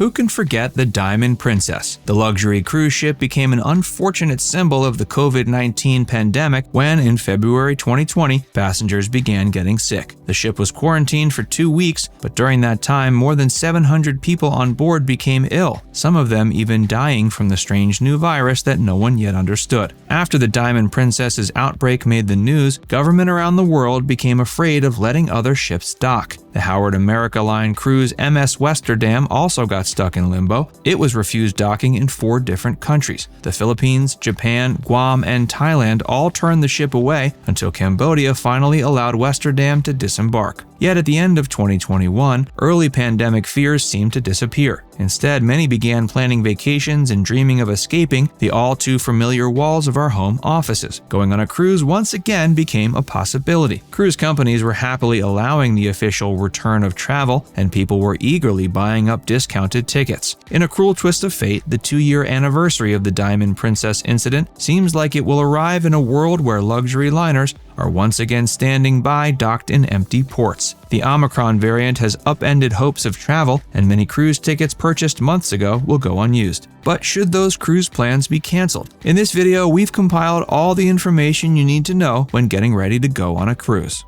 Who can forget the Diamond Princess? The luxury cruise ship became an unfortunate symbol of the COVID-19 pandemic when, in February 2020, passengers began getting sick. The ship was quarantined for 2 weeks, but during that time, more than 700 people on board became ill, some of them even dying from the strange new virus that no one yet understood. After the Diamond Princess's outbreak made the news, government around the world became afraid of letting other ships dock. The Howard America Line cruise MS Westerdam also got stuck in limbo. It was refused docking in 4 different countries. The Philippines, Japan, Guam, and Thailand all turned the ship away until Cambodia finally allowed Westerdam to disembark. Yet at the end of 2021, early pandemic fears seemed to disappear. Instead, many began planning vacations and dreaming of escaping the all-too-familiar walls of our home offices. Going on a cruise once again became a possibility. Cruise companies were happily allowing the official return of travel, and people were eagerly buying up discounted tickets. In a cruel twist of fate, the 2-year anniversary of the Diamond Princess incident seems like it will arrive in a world where luxury liners are once again standing by docked in empty ports. The Omicron variant has upended hopes of travel, and many cruise tickets purchased months ago will go unused. But should those cruise plans be canceled? In this video, we've compiled all the information you need to know when getting ready to go on a cruise.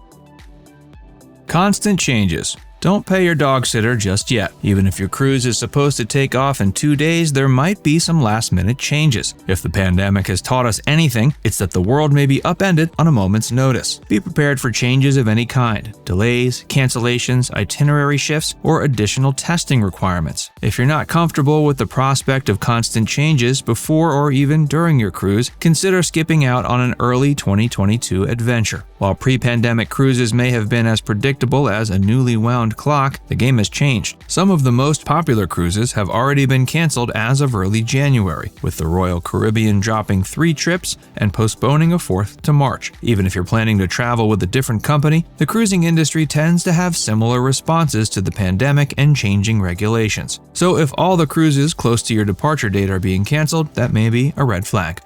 Constant changes. Don't pay your dog sitter just yet. Even if your cruise is supposed to take off in 2 days, there might be some last-minute changes. If the pandemic has taught us anything, it's that the world may be upended on a moment's notice. Be prepared for changes of any kind: delays, cancellations, itinerary shifts, or additional testing requirements. If you're not comfortable with the prospect of constant changes before or even during your cruise, consider skipping out on an early 2022 adventure. While pre-pandemic cruises may have been as predictable as a newly wound clock, the game has changed. Some of the most popular cruises have already been canceled as of early January, with the Royal Caribbean dropping 3 trips and postponing a 4th to March. Even if you're planning to travel with a different company, the cruising industry tends to have similar responses to the pandemic and changing regulations. So if all the cruises close to your departure date are being canceled, that may be a red flag.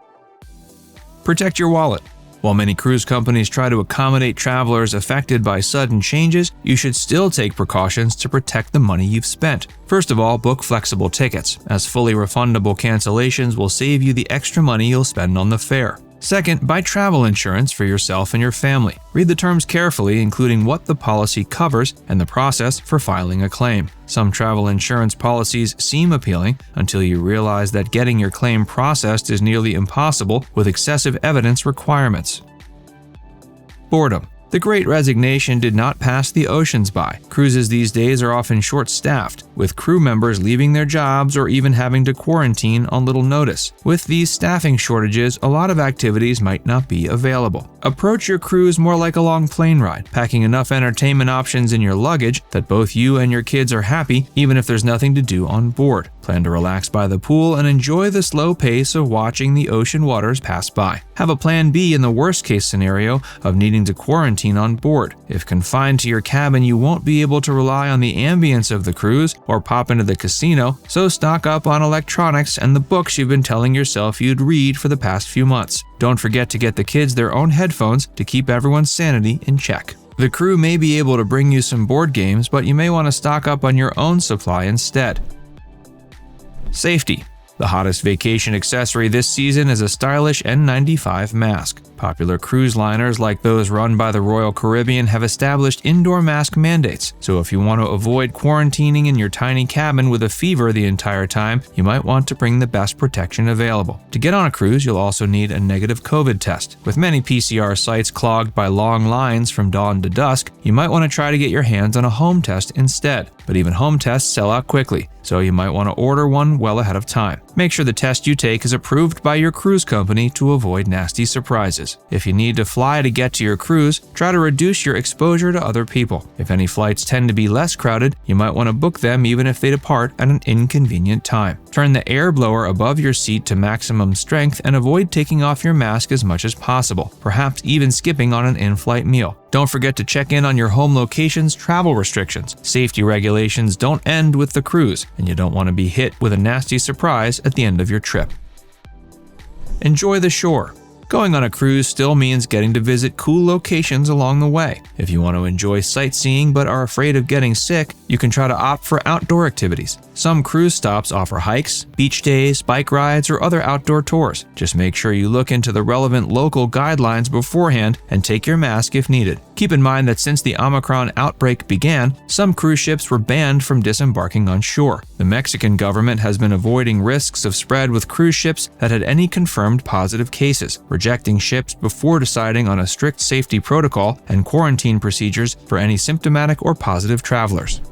Protect your wallet. While many cruise companies try to accommodate travelers affected by sudden changes, you should still take precautions to protect the money you've spent. First of all, book flexible tickets, as fully refundable cancellations will save you the extra money you'll spend on the fare. Second, buy travel insurance for yourself and your family. Read the terms carefully, including what the policy covers and the process for filing a claim. Some travel insurance policies seem appealing until you realize that getting your claim processed is nearly impossible with excessive evidence requirements. Boredom. The Great Resignation did not pass the oceans by. Cruises these days are often short-staffed, with crew members leaving their jobs or even having to quarantine on little notice. With these staffing shortages, a lot of activities might not be available. Approach your cruise more like a long plane ride, packing enough entertainment options in your luggage that both you and your kids are happy, even if there's nothing to do on board. Plan to relax by the pool and enjoy the slow pace of watching the ocean waters pass by. Have a plan B in the worst-case scenario of needing to quarantine on board. If confined to your cabin, you won't be able to rely on the ambience of the cruise or pop into the casino, so stock up on electronics and the books you've been telling yourself you'd read for the past few months. Don't forget to get the kids their own headphones to keep everyone's sanity in check. The crew may be able to bring you some board games, but you may want to stock up on your own supply instead. Safety. The hottest vacation accessory this season is a stylish N95 mask. Popular cruise liners like those run by the Royal Caribbean have established indoor mask mandates, so if you want to avoid quarantining in your tiny cabin with a fever the entire time, you might want to bring the best protection available. To get on a cruise, you'll also need a negative COVID test. With many PCR sites clogged by long lines from dawn to dusk, you might want to try to get your hands on a home test instead. But even home tests sell out quickly, so you might want to order one well ahead of time. Make sure the test you take is approved by your cruise company to avoid nasty surprises. If you need to fly to get to your cruise, try to reduce your exposure to other people. If any flights tend to be less crowded, you might want to book them even if they depart at an inconvenient time. Turn the air blower above your seat to maximum strength and avoid taking off your mask as much as possible, perhaps even skipping on an in-flight meal. Don't forget to check in on your home location's travel restrictions. Safety regulations don't end with the cruise, and you don't want to be hit with a nasty surprise at the end of your trip. Enjoy the shore. Going on a cruise still means getting to visit cool locations along the way. If you want to enjoy sightseeing but are afraid of getting sick, you can try to opt for outdoor activities. Some cruise stops offer hikes, beach days, bike rides, or other outdoor tours. Just make sure you look into the relevant local guidelines beforehand and take your mask if needed. Keep in mind that since the Omicron outbreak began, some cruise ships were banned from disembarking on shore. The Mexican government has been avoiding risks of spread with cruise ships that had any confirmed positive cases, rejecting ships before deciding on a strict safety protocol and quarantine procedures for any symptomatic or positive travelers.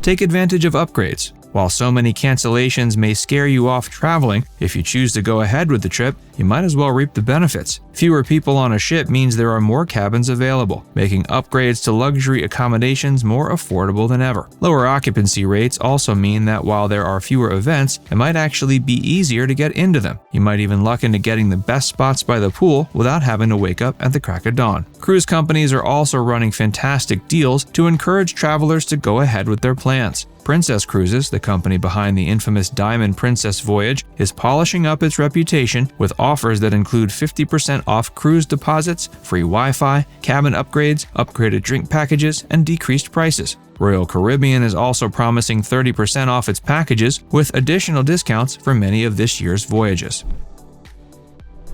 Take advantage of upgrades. While so many cancellations may scare you off traveling, if you choose to go ahead with the trip, you might as well reap the benefits. Fewer people on a ship means there are more cabins available, making upgrades to luxury accommodations more affordable than ever. Lower occupancy rates also mean that while there are fewer events, it might actually be easier to get into them. You might even luck into getting the best spots by the pool without having to wake up at the crack of dawn. Cruise companies are also running fantastic deals to encourage travelers to go ahead with their plans. Princess Cruises, the company behind the infamous Diamond Princess voyage, is polishing up its reputation with offers that include 50% off cruise deposits, free Wi-Fi, cabin upgrades, upgraded drink packages, and decreased prices. Royal Caribbean is also promising 30% off its packages, with additional discounts for many of this year's voyages.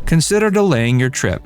Consider delaying your trip.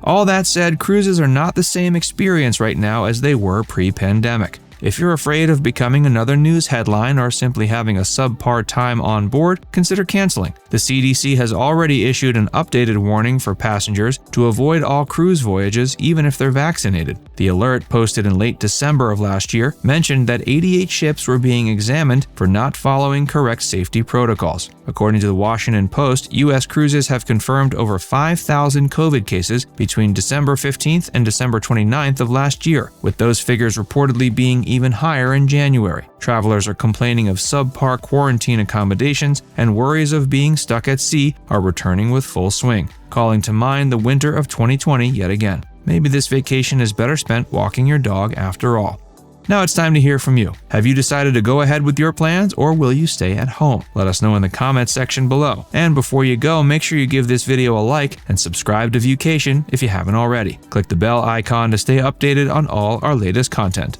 All that said, cruises are not the same experience right now as they were pre-pandemic. If you're afraid of becoming another news headline or simply having a subpar time on board, consider canceling. The CDC has already issued an updated warning for passengers to avoid all cruise voyages even if they're vaccinated. The alert, posted in late December of last year, mentioned that 88 ships were being examined for not following correct safety protocols. According to the Washington Post, U.S. cruises have confirmed over 5,000 COVID cases between December 15th and December 29th of last year, with those figures reportedly being even higher in January. Travelers are complaining of subpar quarantine accommodations, and worries of being stuck at sea are returning with full swing, calling to mind the winter of 2020 yet again. Maybe this vacation is better spent walking your dog after all. Now it's time to hear from you. Have you decided to go ahead with your plans, or will you stay at home? Let us know in the comments section below. And before you go, make sure you give this video a like and subscribe to Viewcation if you haven't already. Click the bell icon to stay updated on all our latest content.